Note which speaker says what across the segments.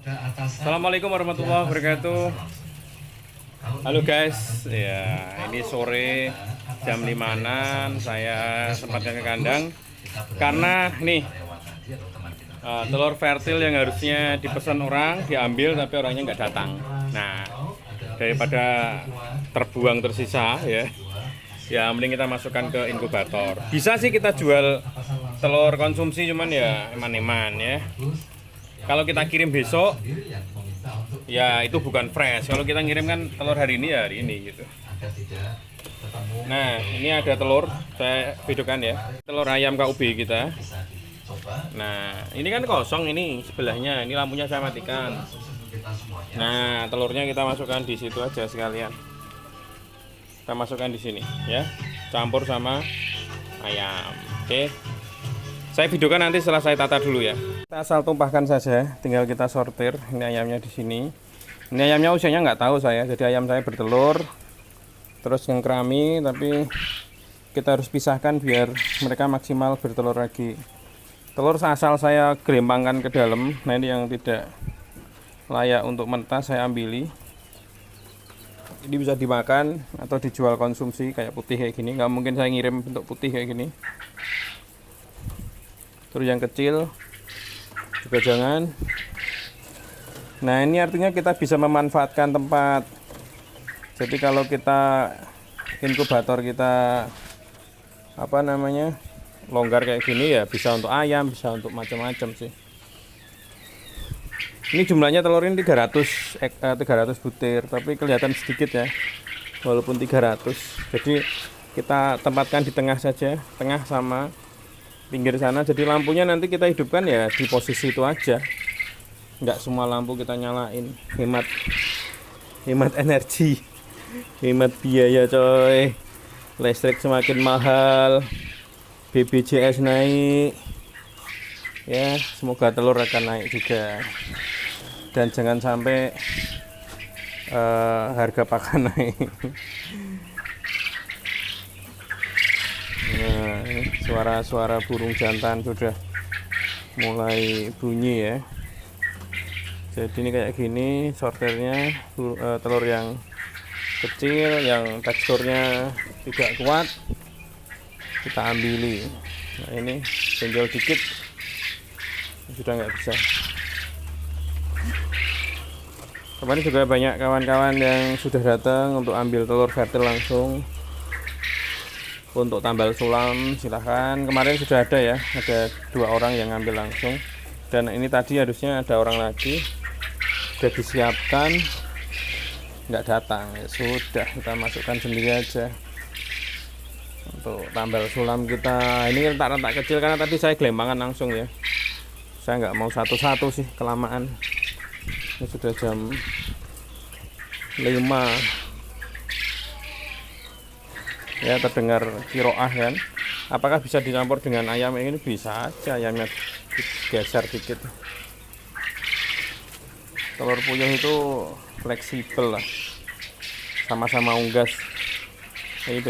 Speaker 1: Assalamualaikum warahmatullahi wabarakatuh. Halo guys, ya ini sore jam 5-an saya sempatkan ke kandang karena nih telur vertil yang harusnya dipesan orang diambil tapi orangnya nggak datang. Nah, daripada terbuang tersisa ya mending kita masukkan ke inkubator. Bisa sih kita jual telur konsumsi, cuman ya eman-eman ya. Kalau kita kirim besok, ya itu bukan fresh. Kalau kita ngirim kan telur hari ini ya hari ini gitu. Nah, ini ada telur, saya videokan ya. Telur ayam KUB kita. Nah, ini kan kosong ini sebelahnya. Ini lampunya saya matikan. Nah, telurnya kita masukkan di situ aja sekalian. Kita masukkan di sini ya. Campur sama ayam. Oke. Saya videokan nanti setelah saya tata dulu ya. Kita asal tumpahkan saja, tinggal kita sortir. Ini ayamnya di sini. Ini ayamnya usianya nggak tahu saya, jadi ayam saya bertelur, terus ngengkrami, tapi kita harus pisahkan biar mereka maksimal bertelur lagi. Telur asal saya gelembangkan ke dalam. Nah ini yang tidak layak untuk mentah saya ambili. Ini bisa dimakan atau dijual konsumsi kayak putih kayak gini. Nggak mungkin saya ngirim bentuk putih kayak gini. Terus yang kecil juga jangan. Nah ini artinya kita bisa memanfaatkan tempat. Jadi kalau kita inkubator kita longgar kayak gini ya, bisa untuk ayam, bisa untuk macam-macam sih. Ini jumlahnya telur ini 300 butir, tapi kelihatan sedikit ya, walaupun 300. Jadi kita tempatkan di tengah saja, tengah sama pinggir sana. Jadi lampunya nanti kita hidupkan ya di posisi itu aja, nggak semua lampu kita nyalain. Hemat energi, hemat biaya coy. Listrik semakin mahal, BPJS naik ya, semoga telur akan naik juga, dan jangan sampai harga pakan naik. Nah, ini suara burung jantan sudah mulai bunyi ya. Jadi ini kayak gini sortirnya, telur yang kecil yang teksturnya tidak kuat kita ambili. Nah ini benjol dikit sudah nggak bisa. Kemarin juga banyak kawan-kawan yang sudah datang untuk ambil telur vertil langsung. Untuk tambal sulam silahkan, kemarin sudah ada ya, ada 2 orang yang ngambil langsung, dan ini tadi harusnya ada orang lagi, sudah disiapkan nggak datang ya, sudah kita masukkan sendiri aja untuk tambal sulam kita. Ini retak-retak kecil karena tadi saya gelembangan langsung ya, saya nggak mau satu-satu sih, kelamaan. Ini sudah jam 5 ya, terdengar kiroah kan. Apakah bisa dicampur dengan ayam ini? Bisa aja, ayamnya geser dikit. Telur puyuh itu fleksibel lah, sama-sama unggas. Ini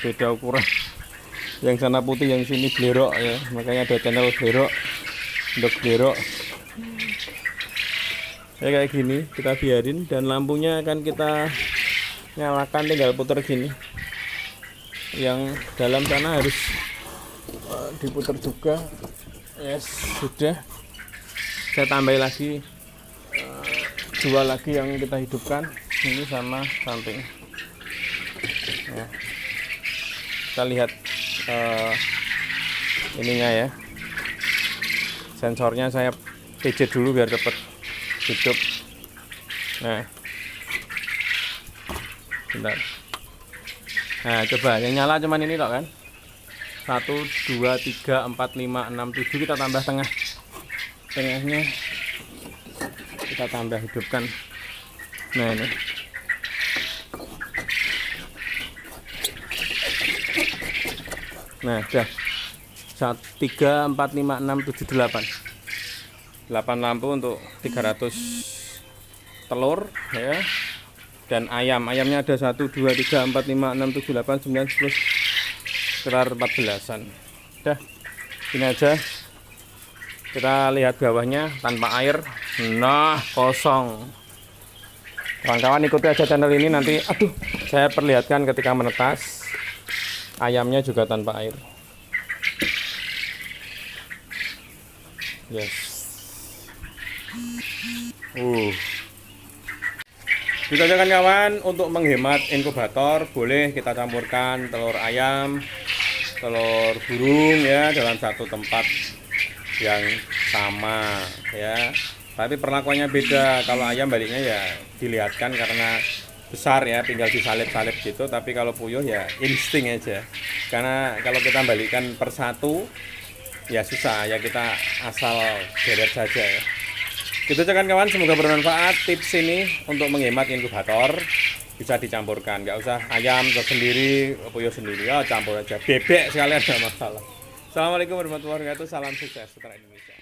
Speaker 1: beda ukuran, yang sana putih, yang sini blerok ya, makanya ada channel blerok, untuk blerok ya. Kayak gini kita biarin, dan lampunya akan kita nyalakan, tinggal putar gini. Yang dalam sana harus diputar juga. Yes, sudah. Saya tambah lagi 2 lagi yang kita hidupkan, ini sama samping ya. Kita lihat ininya ya, sensornya saya pijet dulu biar cepat hidup. Nah bentar. Nah coba yang nyala cuman ini loh kan, 1 2 3 4 5 6 7, kita tambah tengahnya kita tambah hidupkan. Nah ini nah udah 3 4 5 6 7 8 lampu untuk 300 telur ya. Dan ayamnya ada 1 2 3 4 5 6 7 8 9 10, sekitar 14-an. Udah, ini aja. Kita lihat bawahnya tanpa air. Nah, kosong. Kawan-kawan ikuti aja channel ini nanti. Aduh, saya perlihatkan ketika menetas. Ayamnya juga tanpa air. Yes. Gitu aja kan kawan. Untuk menghemat inkubator boleh kita campurkan telur ayam, telur burung ya dalam satu tempat yang sama ya. Tapi perlakuannya beda. Kalau ayam baliknya ya dilihatkan karena besar ya, tinggal disalip-salip gitu. Tapi kalau puyuh ya insting aja. Karena kalau kita balikkan per satu ya susah ya, kita asal geret saja ya. Gitu aja kan kawan, semoga bermanfaat tips ini untuk menghemat inkubator. Bisa dicampurkan, nggak usah ayam tersendiri, puyuh sendiri, ya campur aja. Bebek sekalian ada masalah. Assalamualaikum warahmatullahi wabarakatuh, salam sukses Putra Indonesia.